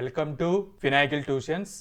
Welcome to pinnacle tuitions.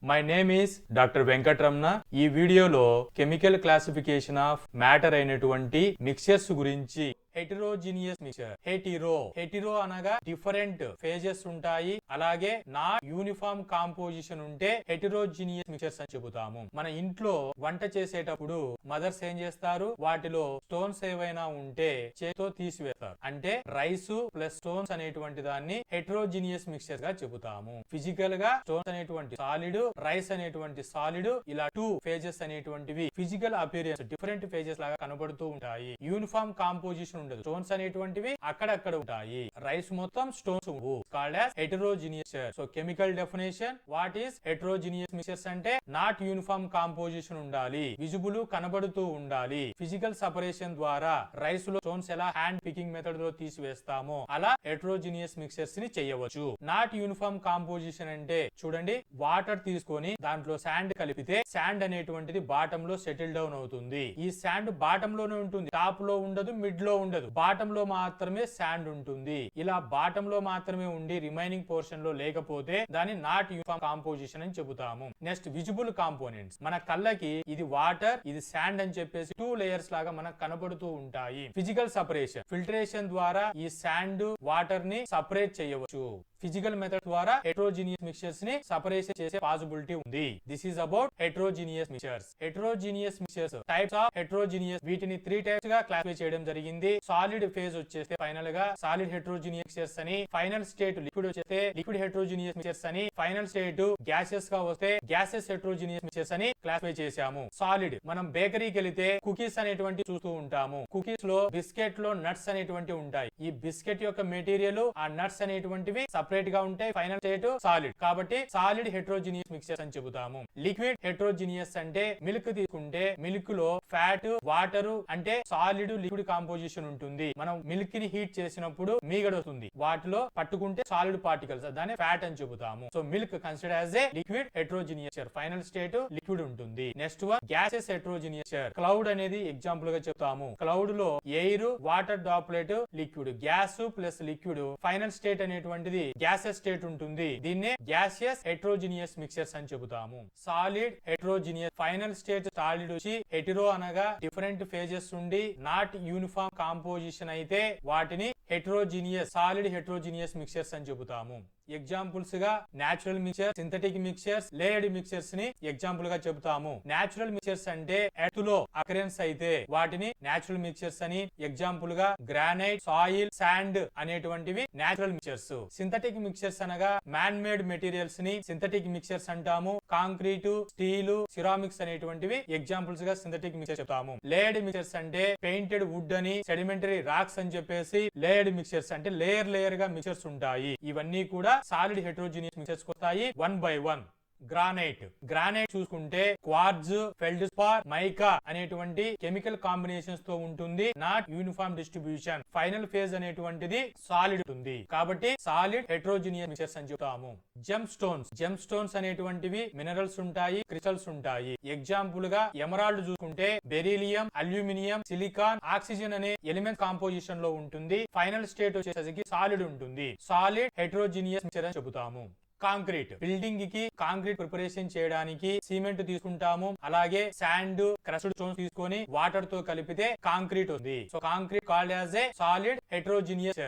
My name is doctor Venkataramana. ఈ వీడియోలో chemical classification of matter అయినటువంటి mixtures గురించి హెటిరోజినియస్ mixture, Hetero అనగా డిఫరెంట్ ఫేజెస్ ఉంటాయి, అలాగే నా యూనిఫామ్ కాంపోజిషన్ ఉంటే హెటిరోజినియస్ మిక్చర్స్ అని చెబుతాము. మన ఇంట్లో వంట చేసేటప్పుడు మదర్స్ ఏం చేస్తారు, వాటిలో స్టోన్స్ ఏవైనా ఉంటే చేతితో తీసివేస్తారు. అంటే రైస్ ప్లస్ స్టోన్స్ అనేటువంటి దాన్ని హెటిరోజినియస్ మిక్చర్ గా చెబుతాము. ఫిజికల్ గా స్టోన్స్ అనేటువంటి సాలిడ్, రైస్ అనేటువంటి సాలిడ్, ఇలా టూ ఫేజెస్ అనేటువంటివి ఫిజికల్ అపియరెన్స్ డిఫరెంట్ ఫేజెస్ లాగా కనబడుతూ ఉంటాయి. యూనిఫామ్ కాంపోజిషన్ ఉండదు. స్టోన్స్ అనేటువంటివి అక్కడక్కడ ఉంటాయి. రైస్ మొత్తం stones called as heterogeneous. So chemical definition, what is heterogeneous mixtures అంటే నాట్ యూనిఫామ్ కాంపోజిషన్ ఉండాలి, విజిబుల్ కనబడుతూ ఉండాలి. ఫిజికల్ సెపరేషన్ ద్వారా రైస్ లో స్టోన్స్ ఎలా హ్యాండ్ పికింగ్ మెథడ్ లో తీసివేస్తామో అలా హెటెరోజినియస్ మిక్చర్స్ ని చేయవచ్చు. నాట్ యూనిఫామ్ కాంపోజిషన్ అంటే చూడండి, వాటర్ తీసుకొని దాంట్లో శాండ్ కలిపితే శాండ్ అనేటువంటిది బాటమ్ లో సెటిల్ డౌన్ అవుతుంది. ఈ శాండ్ బాటమ్ లోనే ఉంటుంది, టాప్ లో ఉండదు, మిడ్ లో ఉండదు, బాటమ్ లో మాత్రమే శాండ్ ఉంటుంది. ఇలా బాటమ్ లో మాత్రమే ఉండి రిమైనింగ్ పోర్షన్ లో లేకపోతే దాన్ని నాట్ యూనిఫామ్ కాంపోజిషన్ అని చెబుతాము. Next visible components. మన కళ్ళకి ఇది వాటర్, ఇది శాండ్ అని చెప్పేసి టూ లేయర్స్ లాగా మనకు కనబడుతూ ఉంటాయి. ఫిజికల్ సెపరేషన్, ఫిల్టరేషన్ ద్వారా ఈ శాండ్ వాటర్ ని సపరేట్ చేయవచ్చు. ఫిజికల్ మెథడ్ ద్వారా హెటెరోజినియస్ మిక్చర్స్ ని సెపరేషన్ చేసే పాసిబిలిటీ ఉంది. This is about heterogeneous mixtures. Heterogeneous mixtures, types of heterogeneous, వీటిని 3 టైప్స్ గా క్లాసిఫై చేయడం జరిగింది. సాలిడ్ ఫేజ్ వచ్చేస్తే ఫైనల్ గా సాలిడ్ హెటెరోజినియస్ మిక్చర్స్ అని, ఫైనల్ స్టేట్ లిక్విడ్ వచ్చేస్తే లిక్విడ్ హెటెరోజినియస్ మిక్చర్స్ అని, ఫైనల్ స్టేట్ గ్యాసెస్ గా వస్తే గ్యాసెస్ హెటెరోజినియస్ మిక్చర్స్ అని క్లాసిఫై చేశాము. సాలిడ్, మనం బేకరీకి వెళితే కుకీస్ అనేటువంటి చూస్తూ ఉంటాము. కుకీస్ లో బిస్కెట్ లో నట్స్ అనేటువంటి ఉంటాయి. ఈ బిస్కెట్ యొక్క మెటీరియల్, ఆ నట్స్ అనేటువంటివి సెపరేట్ గా ఉంటాయి. ఫైనల్ స్టేట్ సాలిడ్, కాబట్టి సాలిడ్ హెటెరోజినియస్ మిక్చర్స్ అని చెబుతాము. లిక్విడ్ హెటెరోజినియస్ అంటే మిల్క్ తీసుకుంటే మిల్క్ లో ఫ్యాట్, వాటర్ అంటే సాలిడ్ లిక్విడ్ కాంపోజిషన్ ఉంటుంది. మనం మిల్క్ ని హీట్ చేసినప్పుడు మీగడ వస్తుంది, వాటిలో పట్టుకుంటే సాలిడ్ పార్టికల్స్, దాన్ని ఫ్యాట్ అని చెబుతాము. So milk consider as a liquid heterogeneous, final state liquid ఉంటుంది. Next one gases heterogeneous. Cloud అనేది ఎగ్జాంపుల్ గా చెప్తాము. క్లౌడ్ లో air, water droplet, liquid, gas plus liquid, final state అనేటువంటిది గ్యాసెస్ స్టేట్ ఉంటుంది. దీన్నే గ్యాసియస్ హెటెరోజినియస్ మిక్చర్స్ అని చెబుతాము. Solid heterogeneous, final state solid వచ్చి హెటెరో అనగా డిఫరెంట్ ఫేజెస్ ఉండి నాట్ యూనిఫామ్ కాంపోజిషన్ అయితే వాటిని హెటెరోజినియస్, సాలిడ్ హెటెరోజినియస్ మిక్చర్స్ అని చెబుతాము. ఎగ్జాంపుల్స్ గా natural mixture, synthetic mixtures, layered mixtures ని ఎగ్జాంపుల్ గా చెబుతాము. నేచురల్ మిక్చర్స్ అంటే ఎర్త్ లో అకరెన్స్ అయితే వాటిని నేచురల్ మిక్చర్స్ అని, ఎగ్జాంపుల్ గా గ్రానైట్, సాయిల్, శాండ్ అనేటువంటివి నేచురల్ మిక్చర్స్. సింథటిక్ మిక్చర్స్ అనగా మ్యాన్ మేడ్ మెటీరియల్స్ ని సింథటిక్ మిక్చర్స్ అంటాము. కాంక్రీట్, స్టీల్, సిరామిక్స్ అనేటువంటివి ఎగ్జాంపుల్స్ గా సింథటిక్ మిక్చర్ చెప్తాము. లేయర్డ్ మిక్చర్స్ అంటే పెయింటెడ్ వుడ్ అని, సెడిమెంటరీ రాక్స్ అని చెప్పేసి లేయర్డ్ మిక్చర్స్ అంటే లేయర్ గా మిక్చర్స్ ఉంటాయి. ఇవన్నీ కూడా సాలిడ్ హెటెరోజినియస్ మిక్చర్స్ వస్తాయి. 1 by 1. గ్రానైట్ చూసుకుంటే క్వార్ట్జ్, ఫెల్డ్స్పార్, మైకా అనేటువంటి కెమికల్ కాంబినేషన్స్ తో ఉంటుంది. Not uniform distribution, final phase అనేటువంటిది సాలిడ్ ఉంటుంది, కాబట్టి సాలిడ్ హెటెరోజినియస్ మిక్చర్స్ అని చెప్తాము. జెమ్ స్టోన్స్ అనేటువంటివి మినరల్స్ ఉంటాయి, క్రిస్టల్స్ ఉంటాయి. ఎగ్జాంపుల్ గా ఎమరాల్డ్ చూసుకుంటే బెరీలియం, అల్యూమినియం, సిలికాన్, ఆక్సిజన్ అనే ఎలిమెంట్ కాంపోజిషన్ లో ఉంటుంది. ఫైనల్ స్టేట్ వచ్చేసరికి సాలిడ్ ఉంటుంది. సాలిడ్ హెటెరోజినియస్ మిక్చర్ అని చెబుతాము. కాంక్రీట్, బిల్డింగ్ కి కాంక్రీట్ ప్రిపరేషన్ చేయడానికి సిమెంట్ తీసుకుంటాము. అలాగే శాండ్, క్రష్డ్ స్టోన్స్ తీసుకొని వాటర్ తో కలిపితే కాంక్రీట్ ఉంది. So concrete called as a solid heterogeneous.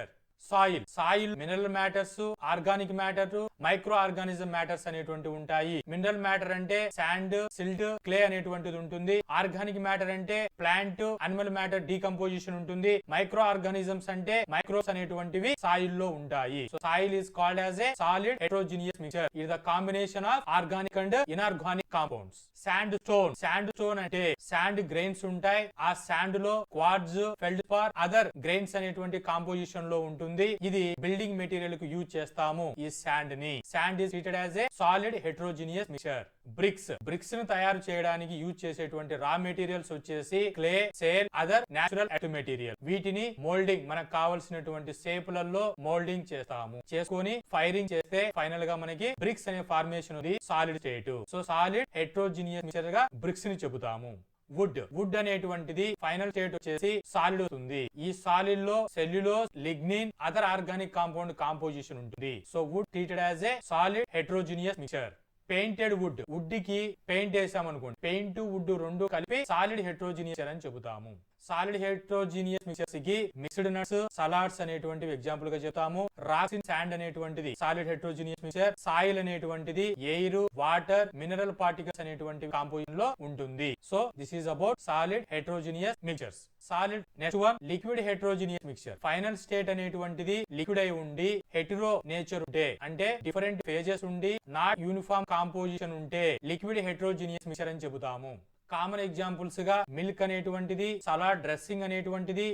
Soil mineral matters, organic matter, micro organism matters అనేటువంటి ఉంటాయి. మినరల్ మ్యాటర్ అంటే శాండ్, సిల్ట్, క్లే అనేటువంటిది ఉంటుంది. ఆర్గానిక్ మ్యాటర్ అంటే ప్లాంట్, అనిమల్ మ్యాటర్ డీకంపోజిషన్ ఉంటుంది. మైక్రో ఆర్గానిజమ్స్ అంటే మైక్రోస్ అనేటువంటివి సాయిల్ లో ఉంటాయి. So soil is called as a solid heterogeneous mixture. ఇది the combination of organic and inorganic compounds. Sand stone అంటే శాండ్ గ్రెయిన్స్ ఉంటాయి. ఆ శాండ్ లో క్వార్ట్జ్, ఫెల్డ్స్పార్, అదర్ గ్రెయిన్స్ అనేటువంటి కాంపోజిషన్ లో ఉంటుంది. ఇది బిల్డింగ్ మెటీరియల్ కు యూజ్ చేస్తాము. ఈ sand is treated as a solid heterogeneous mixture. Bricks ను తయారు చేయడానికి యూజ్ చేసేటువంటి రా మెటీరియల్స్ వచ్చేసి clay, shale, other natural earth material. వీటిని మోల్డింగ్, మనకు కావాల్సినటువంటి షేపులలో మోల్డింగ్ చేస్తాము. చేసుకొని ఫైరింగ్ చేస్తే ఫైనల్ గా మనకి బ్రిక్స్ అనే ఫార్మేషన్ ఉంది, solid state. So solid heterogeneous mixture గా బ్రిక్స్ ని చెబుతాము. వుడ్ అనేటువంటిది ఫైనల్ స్టేట్ వచ్చేసి సాలిడ్ అవుతుంది. ఈ సాలిడ్ లో cellulose, lignin, other organic compound composition ఉంటుంది. So wood treated as a solid heterogeneous mixture. Painted wood కి పెయింట్ వేసాం అనుకోండి, పెయింట్ వుడ్ రెండు కలిపి సాలిడ్ హెట్రోజినియస్ అని చెబుతాము. సాలిడ్ హెట్రోజినియస్ మిక్చర్స్ కి మిక్స్డ్ నట్స్, సలాడ్స్ అనేటువంటివి ఎగ్జాంపుల్ గా చెప్తాము. రాక్స్ ఇన్ శాండ్ అనేటువంటిది సాలిడ్ హెట్రోజినియస్ మిక్చర్. సాయిల్ అనేటువంటిది ఎయిర్, వాటర్, మినరల్ పార్టికల్స్ అనేటువంటి కాంపోజిషన్ లో ఉంటుంది. So this is about solid heterogeneous mixtures. Solid. Next one liquid heterogeneous mixture. Final state అనేటువంటిది liquid అయి ఉండి హెటెరో నేచర్ ఉంటే, అంటే డిఫరెంట్ ఫేజెస్ ఉండి నాట్ యూనిఫామ్ కాంపోజిషన్ ఉంటే లిక్విడ్ హెట్రోజినియస్ మిక్చర్ అని చెబుతాము. కామన్ ఎగ్జాంపుల్స్ గా మిల్క్ అనేటువంటిది, సలాడ్ డ్రెస్సింగ్ అనేటువంటిది,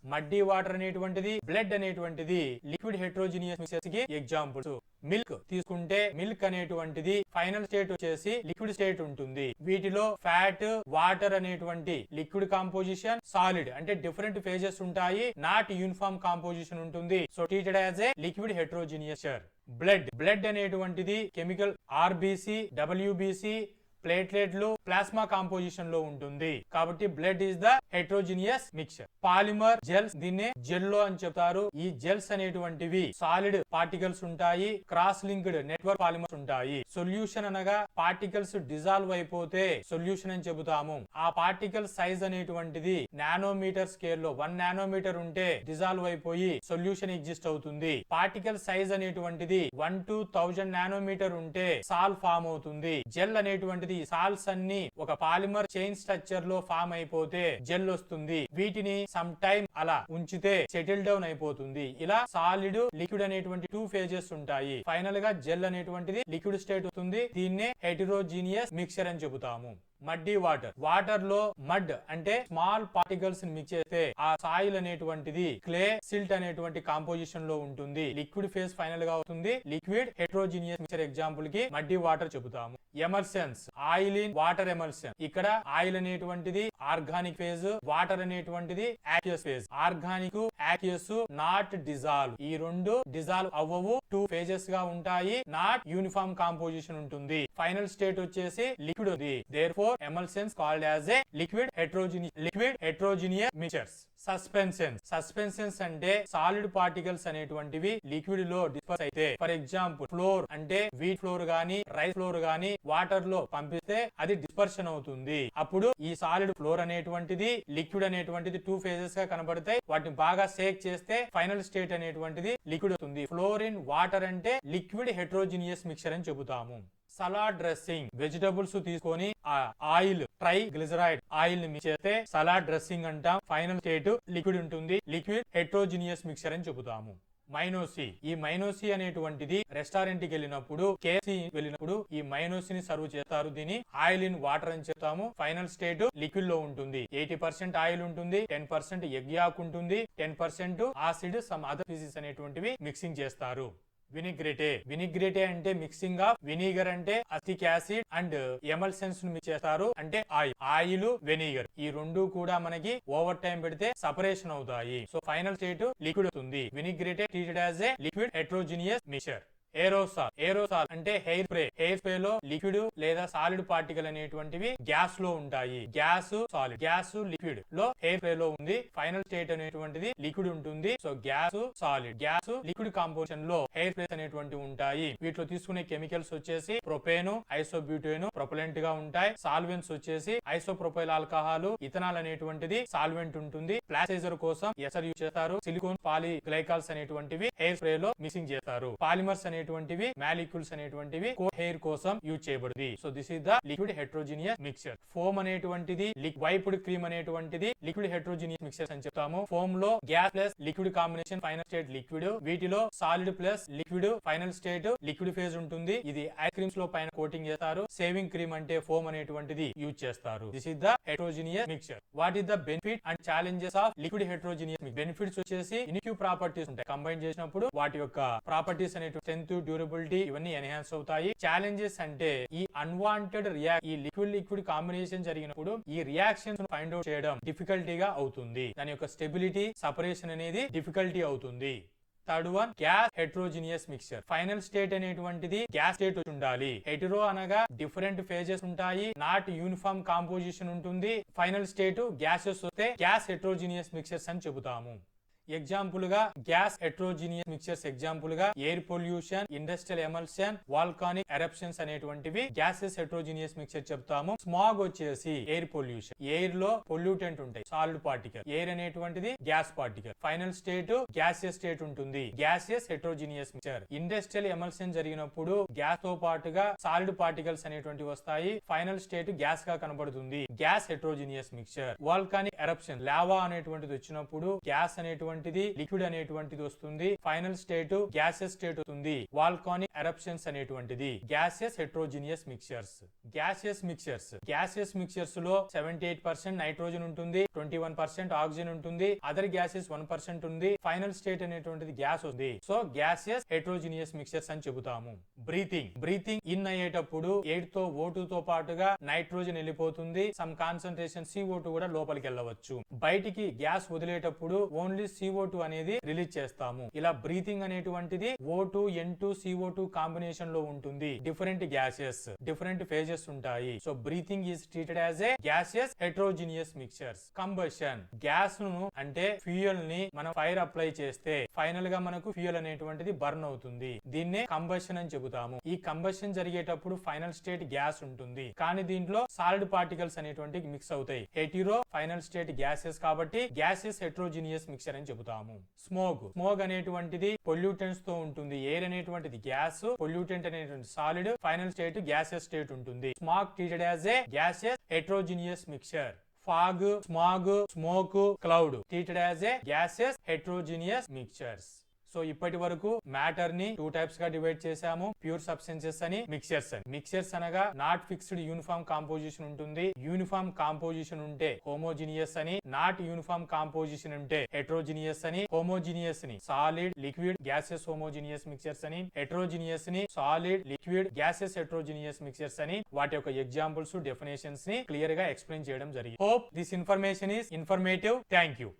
మడ్డీ వాటర్ అనేటువంటిది, బ్లడ్ అనేటువంటిది లిక్విడ్ హెట్రోజినియస్ మిక్చర్స్ కి ఎగ్జాంపుల్స్. మిల్క్ తీసుకుంటే మిల్క్ అనేటువంటిది ఫైనల్ స్టేట్ వచ్చేసి లిక్విడ్ స్టేట్ ఉంటుంది. వీటిలో ఫ్యాట్, వాటర్ అనేటువంటి లిక్విడ్ కాంపోజిషన్, సాలిడ్ అంటే డిఫరెంట్ ఫేజెస్ ఉంటాయి, నాట్ యూనిఫామ్ కాంపోజిషన్ ఉంటుంది. So treated as a liquid heterogeneous. Blood అనేటువంటిది కెమికల్ ఆర్బిసి, డబ్ల్యూబిసి, ప్లేట్లెట్లు, ప్లాస్మా కాంపోజిషన్ లో ఉంటుంది. కాబట్టి blood is the heterogeneous mixture. Polymer gels, దీన్నే జెల్లో అని చెప్తారు. ఈ జెల్స్ అనేటువంటివి సాలిడ్ పార్టికల్స్ ఉంటాయి, క్రాస్ లింక్డ్ నెట్వర్క్ పాలిమర్స్ ఉంటాయి. సొల్యూషన్ అనగా పార్టికల్స్ డిజాల్వ్ అయిపోతే సొల్యూషన్ అని చెబుతాము. ఆ పార్టికల్ సైజ్ అనేటువంటిది నానోమీటర్ స్కేల్ లో 1 నానోమీటర్ ఉంటే డిజాల్వ్ అయిపోయి సొల్యూషన్ ఎగ్జిస్ట్ అవుతుంది. పార్టికల్ సైజ్ అనేటువంటిది 1 to 1000 నానోమీటర్ ఉంటే సాల్ ఫామ్ అవుతుంది. జెల్ అనేటువంటిది సాల్స్ అన్ని ఒక పాలిమర్ చైన్ స్ట్రక్చర్ లో ఫామ్ అయిపోతే జెల్ వస్తుంది. వీటిని సమ్ టైమ్ అలా ఉంచితే సెటిల్ డౌన్ అయిపోతుంది. ఇలా సాలిడ్, లిక్విడ్ అనేటువంటి 2 ఫేజెస్ ఉంటాయి. ఫైనల్ గా జెల్ అనేటువంటిది లిక్విడ్ స్టేట్ అవుతుంది. దీన్నే హెటెరోజినియస్ మిక్చర్ అని చెబుతాము. మడ్డీ వాటర్ లో మడ్ అంటే స్మాల్ పార్టికల్స్ ని మిక్స్ చేస్తే ఆ సాయిల్ అనేటువంటిది క్లే, సిల్ట్ అనేటువంటి కాంపోజిషన్ లో ఉంటుంది. లిక్విడ్ ఫేజ్ ఫైనల్ గా అవుతుంది. లిక్విడ్ హెట్రోజినియస్ మిక్చర్ ఎగ్జాంపుల్ కి మడ్డీ వాటర్ చెబుతాము. Emulsions, oil in water emulsion. ఇక్కడ ఆయిల్ అనేటువంటిది ఆర్గానిక్ ఫేజ్, వాటర్ అనేటువంటిది aqueous phase. Organic, aqueous not dissolve. ఈ రెండు డిజాల్వ్ అవ్వవు, 2 ఫేజెస్ గా ఉంటాయి. నాట్ యూనిఫామ్ కాంపోజిషన్ ఉంటుంది. ఫైనల్ స్టేట్ వచ్చేసి లిక్విడ్ ఉంది. Therefore emulsions called as a liquid heterogeneous mixtures. Suspensions అంటే సాలిడ్ పార్టికల్స్ అనేటువంటివి లిక్విడ్ లో డిస్పర్స్ అయితే, ఫర్ ఎగ్జాంపుల్ ఫ్లోర్ అంటే వీట్ ఫ్లోర్ గానీ రైస్ ఫ్లోర్ గానీ వాటర్ లో పంపిస్తే అది డిస్పర్షన్ అవుతుంది. అప్పుడు ఈ సాలిడ్ ఫ్లోర్ అనేటువంటిది, లిక్విడ్ అనేటువంటిది 2 ఫేజెస్ గా కనబడతాయి. వాటిని బాగా షేక్ చేస్తే ఫైనల్ స్టేట్ అనేటువంటిది లిక్విడ్ అవుతుంది. ఫ్లోర్ ఇన్ వాటర్ అంటే లిక్విడ్ హెట్రోజినియస్ మిక్చర్ అని చెబుతాము. సలాడ్ డ్రెస్సింగ్, వెజిటబుల్స్ తీసుకొని ఆ ఆయిల్, ట్రై గ్లిజరైడ్ ఆయిల్ ని మిక్స్ చేస్తే సలాడ్ డ్రెస్సింగ్ అంటాం. ఫైనల్ స్టేట్ లిక్విడ్ ఉంటుంది. లిక్విడ్ హెట్రోజినియస్ మిక్చర్ అని చెబుతాము. మైనోసి, ఈ మైనోసి అనేటువంటిది రెస్టారెంట్ కి వెళ్ళినప్పుడు, కేఎఫ్సి వెళ్ళినప్పుడు ఈ మైనోసిని సర్వ్ చేస్తారు. దీని ఆయిల్ ఇన్ వాటర్ అని చెప్తాము. ఫైనల్ స్టేట్ లిక్విడ్ లో ఉంటుంది. 80% ఆయిల్ ఉంటుంది, 10% ఎగ్ యాక్ ఉంటుంది, 10% ఆసిడ్, సమ్ అదర్ స్పీసీస్ అనేటువంటివి మిక్సింగ్ చేస్తారు. వినిగ్రేటే అంటే మిక్సింగ్ ఆఫ్ వినిగర్ అంటే అసిటిక్ యాసిడ్ అండ్ ఎమల్షన్స్ ను మిక్స్ చేస్తారు. అంటే ఆయిల్, వెనిగర్ ఈ రెండు కూడా మనకి ఓవర్ టైం పెడితే సపరేషన్ అవుతాయి. సో ఫైనల్ స్టేట్ లిక్విడ్ అవుతుంది. Vinaigrette treated as a liquid heterogeneous mixture. Aerosol అంటే హెయిర్ స్ప్రే లో లిక్విడ్ లేదా సాలిడ్ పార్టికల్ అనేటువంటివి గ్యాస్ లో ఉంటాయి. గ్యాస్, సాలిడ్, గ్యాస్ లిక్విడ్ లో హెయిర్ స్ప్రే లో ఉంది. ఫైనల్ స్టేట్ అనేటువంటిది లిక్విడ్ ఉంటుంది. So gas, solid, gas, liquid composition లో హెయిర్ స్ప్రేస్ అనేటువంటివి ఉంటాయి. వీటిలో తీసుకునే కెమికల్స్ వచ్చేసి ప్రొపేను, ఐసోబ్యూటేను ప్రొపలెంట్ గా ఉంటాయి. సాల్వెంట్స్ వచ్చేసి ఐసోప్రొపైల్ ఆల్కహాల్, ఇథనాల్ అనేటువంటిది సాల్వెంట్ ఉంటుంది. ప్లాస్టైజర్ కోసం ఎసర్ యూజ్ చేస్తారు. సిలికోన్, పాలీగ్లైకాల్స్ అనేటువంటివి హెయిర్ స్ప్రే లో మిక్సింగ్ చేస్తారు. పాలిమర్స్ అనేటువంటివి, మాలిక్యూల్స్ అనేటువంటివి హెయిర్ కోసం యూజ్ చేయబడింది. So this is the liquid heterogeneous mixture. Foam అనేటువంటిది, వైప్డ్ క్రీమ్ అనేటువంటిది లిక్విడ్ హెట్రోజినియస్ మిక్చర్స్ అని చెప్తాము. ఫోమ్ లో gas plus liquid combination final state liquid. వీటిలో solid plus liquid final state liquid phase ఉంటుంది. ఇది ఐస్ క్రీమ్స్ లో పైన కోటింగ్ చేస్తారు. సేవింగ్ క్రీమ్ అంటే ఫోమ్ అనేటువంటిది యూజ్ చేస్తారు. This is the heterogeneous mixture. What is the benefit and challenges of liquid heterogeneous mixture? Benefits వచ్చేసి ఇన్క్యూ ప్రాపర్టీస్ ఉంటాయి. కంబైన్ చేసినప్పుడు వాటి యొక్క ప్రాపర్టీస్ అనేటువంటి స్ట్రెంత్, డ్యూరబిలిటీ ఇవన్నీ ఎన్హాన్స్ అవుతాయి. ఛాలెంజెస్ అంటే ఈ అన్వాంటెడ్ ఈ లిక్విడ్ కాంబినేషన్ జరిగినప్పుడు ఈ రియాక్షన్స్ ఫైండ్ అవుట్ చేయడం డిఫికల్టీగా అవుతుంది. దాని యొక్క స్టెబిలిటీ, సపరేషన్ అనేది డిఫికల్టీ అవుతుంది. Third one gas heterogeneous mixture. Final state అనేటువంటిది గ్యాస్ స్టేట్ ఉండాలి. హెటెరో అనగా డిఫరెంట్ ఫేజెస్ ఉంటాయి, నాట్ యూనిఫామ్ కాంపోజిషన్ ఉంటుంది. ఫైనల్ స్టేట్ గ్యాసెస్ వస్తే గ్యాస్ హెట్రోజినియస్ మిక్చర్స్ అని చెబుతాము. ఎగ్జాంపుల్ గా గ్యాస్ హెట్రోజినియస్ మిక్చర్స్ ఎగ్జాంపుల్ గా air pollution, industrial emulsion, volcanic eruptions అనేటువంటివి గ్యాసెస్ హెట్రోజినియస్ మిక్చర్ చెప్తాము. స్మాగ్ వచ్చేసి ఎయిర్ పొల్యూషన్, ఎయిర్ లో పొల్యూటెంట్ ఉంటాయి, సాలిడ్ పార్టికల్. ఎయిర్ అనేటువంటిది gas particle. Final state gaseous state ఉంటుంది, గ్యాసియస్ హెట్రోజినియస్ మిక్చర్. ఇండస్ట్రియల్ ఎమల్షన్ జరిగినప్పుడు gas తో పాటుగా సాలిడ్ పార్టికల్స్ అనేటువంటివి వస్తాయి, ఫైనల్ స్టేట్ గ్యాస్ గా కనబడుతుంది, gas heterogeneous mixture. Volcanic eruption, lava అనేటువంటిది వచ్చినప్పుడు గ్యాస్ అనేటువంటి లిక్విడ్ అనేటువంటిది వస్తుంది, ఫైనల్ స్టేట్ గ్యాసెస్ స్టేట్ అవుతుంది. వాల్కానిక్ ఎరప్షన్స్ అనేటువంటిది gases heterogeneous mixtures. Gases mixtures లో 78% నైట్రోజన్ ఉంటుంది, 21% ఆక్సిజన్ ఉంటుంది, అదర్ గ్యాసెస్ 1% ఉంది. ఫైనల్ స్టేట్ అనేటువంటిది గ్యాస్ ఉంది. సో గ్యాసెస్ హెట్రోజినియస్ మిక్చర్స్ అని చెబుతాము. బ్రీతింగ్ ఇన్ అయ్యేటప్పుడు ఎయిర్ తో O2 తో పాటుగా నైట్రోజన్ వెళ్ళిపోతుంది, సమ్ కాన్సంట్రేషన్ CO2 కూడా లోపలికి వెళ్ళవచ్చు. బయటికి గ్యాస్ వదిలేటప్పుడు ఓన్లీ CO2 అనేది రిలీజ్ చేస్తాము. ఇలా బ్రీతింగ్ అనేటువంటిది O2 N2 CO2 కాంబినేషన్ లో ఉంటుంది. డిఫరెంట్ గ్యాసెస్, డిఫరెంట్ ఫేజెస్ ఉంటాయి. So breathing is treated as a gases heterogeneous mixtures. Combustion, gas ను అంటే ఫ్యూయల్ ని మనం ఫైర్ అప్లై చేస్తే ఫైనల్ గా మనకు ఫ్యూయల్ అనేటువంటిది బర్న్ అవుతుంది, దీన్నే కంబషన్ అని చెబుతాము. ఈ కంబషన్ జరిగేటప్పుడు ఫైనల్ స్టేట్ గ్యాస్ ఉంటుంది, కానీ దీంట్లో సాలిడ్ పార్టికల్స్ అనేటువంటి మిక్స్ అవుతాయి. హెటిరో ఫైనల్ స్టేట్ గ్యాసెస్ కాబట్టి గ్యాసెస్ హెట్రోజినియస్ మిక్చర్ అని చెబుతాము. స్మోగ్ అనేటువంటిది పొల్యూటెంట్స్ తో ఉంటుంది. ఎయిర్ అనేటువంటిది గ్యాస్, పొల్యూటెంట్ అనేటువంటి solid, final state gases state ఉంటుంది. Smog treated as a gases heterogeneous mixture. Fog, smog, smoke, cloud treated as a gases heterogeneous mixtures. So ఇప్పటి వరకు మ్యాటర్ ని 2 టైప్స్ గా డివైడ్ చేశాము, ప్యూర్ సబ్స్టెన్సెస్ అని, mixtures అని. Mixtures అనగా నాట్ ఫిక్స్డ్ యూనిఫామ్ కాంపోజిషన్ ఉంటుంది, యూనిఫామ్ కాంపోజిషన్ ఉంటే హోమోజినియస్ అని, నాట్ యూనిఫామ్ కాంపోజిషన్ ఉంటే హెట్రోజినియస్ అని. హోమోజినియస్ ని solid, liquid, gases homogeneous mixtures అని, హెట్రోజినియస్ ని solid, liquid, gases heterogeneous mixtures అని. వాటి యొక్క ఎగ్జాంపుల్స్, డెఫినేషన్స్ ని క్లియర్ గా ఎక్స్ప్లెయిన్ చేయడం జరిగింది. Hope this information is informative. Thank you.